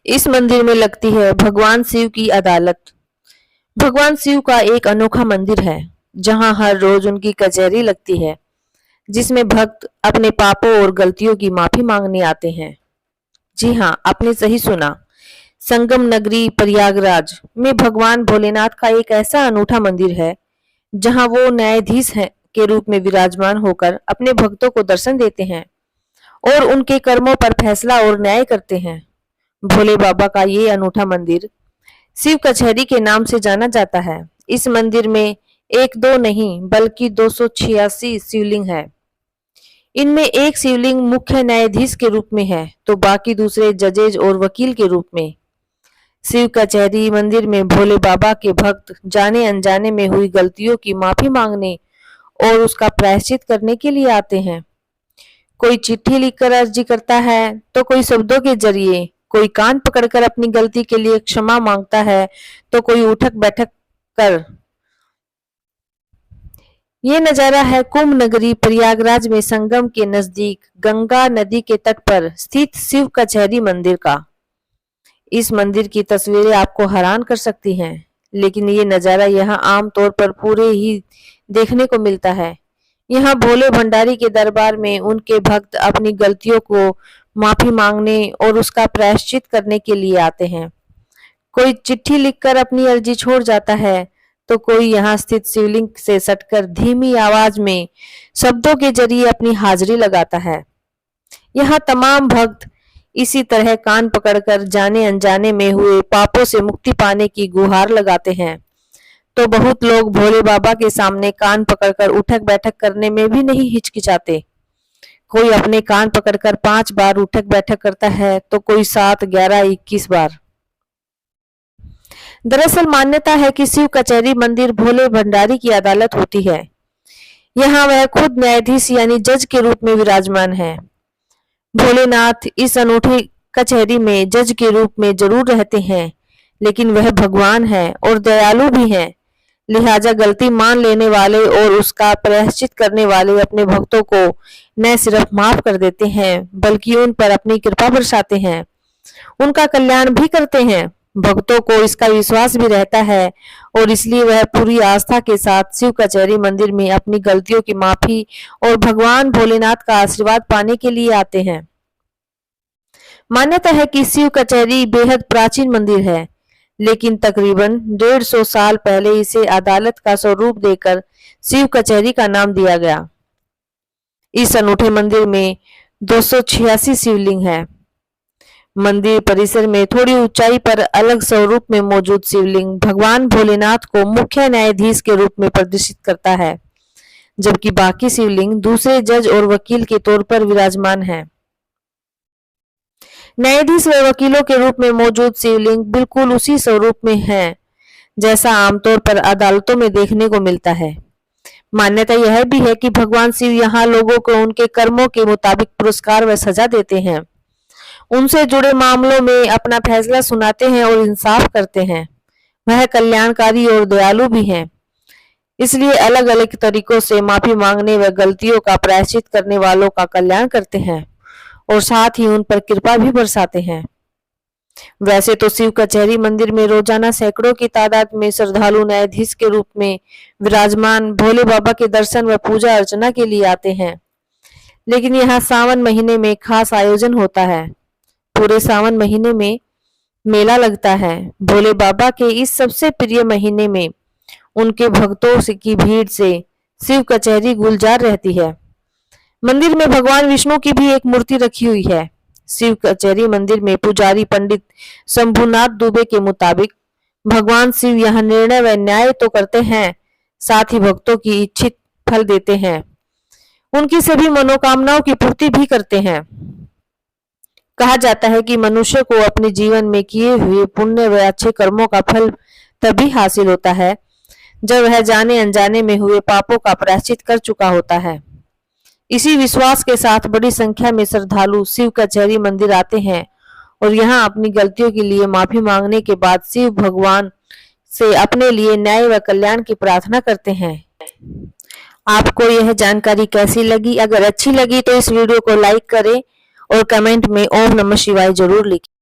इस मंदिर में लगती है भगवान शिव की अदालत। भगवान शिव का एक अनोखा मंदिर है जहां हर रोज उनकी कचहरी लगती है, जिसमें भक्त अपने पापों और गलतियों की माफी मांगने आते हैं। जी हाँ, आपने सही सुना। संगम नगरी प्रयागराज में भगवान भोलेनाथ का एक ऐसा अनूठा मंदिर है जहां वो न्यायाधीश है के रूप में विराजमान होकर अपने भक्तों को दर्शन देते हैं और उनके कर्मों पर फैसला और न्याय करते हैं। भोले बाबा का ये अनूठा मंदिर शिव कचहरी के नाम से जाना जाता है। इस मंदिर में एक दो नहीं बल्कि 286 शिवलिंग है। इनमें एक शिवलिंग मुख्य न्यायाधीश के रूप में है तो बाकी दूसरे जजेज और वकील के रूप में। शिव कचहरी मंदिर में भोले बाबा के भक्त जाने अनजाने में हुई गलतियों की माफी मांगने और उसका प्रायश्चित करने के लिए आते हैं। कोई चिट्ठी लिखकर अर्जी करता है तो कोई शब्दों के जरिए, कोई कान पकड़कर अपनी गलती के लिए क्षमा मांगता है तो कोई उठक बैठक कर। ये नजारा है कुंभ नगरी प्रयागराज में संगम के नजदीक गंगा नदी के तट पर स्थित शिव कचहरी मंदिर का। इस मंदिर की तस्वीरें आपको हैरान कर सकती हैं, लेकिन ये नजारा यहाँ आमतौर पर पूरे ही देखने को मिलता है। यहाँ भोले भंडारी के दरबार में उनके भक्त अपनी गलतियों को माफी मांगने और उसका प्रायश्चित करने के लिए आते हैं। कोई चिट्ठी लिखकर अपनी अर्जी छोड़ जाता है तो कोई यहाँ स्थित शिवलिंग से सटकर धीमी आवाज में शब्दों के जरिए अपनी हाजिरी लगाता है। यहाँ तमाम भक्त इसी तरह कान पकड़कर जाने अनजाने में हुए पापों से मुक्ति पाने की गुहार लगाते हैं। तो बहुत लोग भोले बाबा के सामने कान पकड़कर उठक बैठक करने में भी नहीं हिचकिचाते। कोई अपने कान पकड़कर 5 बार उठक बैठक करता है तो कोई 7, 11, 21 बार। दरअसल मान्यता है कि शिव कचहरी मंदिर भोले भंडारी की अदालत होती है। यहाँ वह खुद न्यायाधीश यानी जज के रूप में विराजमान है। भोलेनाथ इस अनूठी कचहरी में जज के रूप में जरूर रहते हैं, लेकिन वह भगवान है और दयालु भी हैं। लिहाजा गलती मान लेने वाले और उसका प्रायश्चित करने वाले अपने भक्तों को न सिर्फ माफ कर देते हैं, बल्कि उन पर अपनी कृपा बरसाते हैं, उनका कल्याण भी करते हैं। भक्तों को इसका विश्वास भी रहता है और इसलिए वह पूरी आस्था के साथ शिव कचहरी मंदिर में अपनी गलतियों की माफी और भगवान भोलेनाथ का आशीर्वाद पाने के लिए आते हैं। मान्यता है कि शिव कचहरी बेहद प्राचीन मंदिर है, लेकिन तकरीबन 150 साल पहले इसे अदालत का स्वरूप देकर शिव कचहरी का नाम दिया गया। इस अनूठे मंदिर में 286 शिवलिंग है। मंदिर परिसर में थोड़ी ऊंचाई पर अलग स्वरूप में मौजूद शिवलिंग भगवान भोलेनाथ को मुख्य न्यायाधीश के रूप में प्रदर्शित करता है, जबकि बाकी शिवलिंग दूसरे जज और वकील के तौर पर विराजमान है। न्यायाधीश व वकीलों के रूप में मौजूद शिवलिंग बिल्कुल उसी स्वरूप में है जैसा आमतौर पर अदालतों में देखने को मिलता है। मान्यता यह भी है कि भगवान शिव यहाँ लोगों को उनके कर्मों के मुताबिक पुरस्कार व सजा देते हैं, उनसे जुड़े मामलों में अपना फैसला सुनाते हैं और इंसाफ करते हैं। वह कल्याणकारी और दयालु भी हैं, इसलिए अलग अलग तरीकों से माफी मांगने व गलतियों का प्रायश्चित करने वालों का कल्याण करते हैं और साथ ही उन पर कृपा भी बरसाते हैं। वैसे तो शिव कचहरी मंदिर में रोजाना सैकड़ों की तादाद में श्रद्धालु न्यायाधीश के रूप में विराजमान भोले बाबा के दर्शन व पूजा अर्चना के लिए आते हैं, लेकिन यहाँ सावन महीने में खास आयोजन होता है। पूरे सावन महीने में मेला लगता है। भोले बाबा के इस सबसे प्रिय महीने में उनके भक्तों की भीड़ से शिव कचहरी गुलजार रहती है। मंदिर में भगवान विष्णु की भी एक मूर्ति रखी हुई है। शिव कचहरी मंदिर में पुजारी पंडित शंभुनाथ दुबे के मुताबिक भगवान शिव यहाँ निर्णय व न्याय तो करते हैं, साथ ही भक्तों की इच्छित फल देते हैं, उनकी सभी मनोकामनाओं की पूर्ति भी करते हैं। कहा जाता है कि मनुष्य को अपने जीवन में किए हुए पुण्य व अच्छे कर्मों का फल तभी हासिल होता है जब वह जाने अनजाने में हुए पापों का प्रायश्चित कर चुका होता है। इसी विश्वास के साथ बड़ी संख्या में श्रद्धालु शिव कचहरी मंदिर आते हैं और यहाँ अपनी गलतियों के लिए माफी मांगने के बाद शिव भगवान से अपने लिए न्याय व कल्याण की प्रार्थना करते हैं। आपको यह जानकारी कैसी लगी? अगर अच्छी लगी तो इस वीडियो को लाइक करें और कमेंट में ओम नमः शिवाय जरूर लिखें।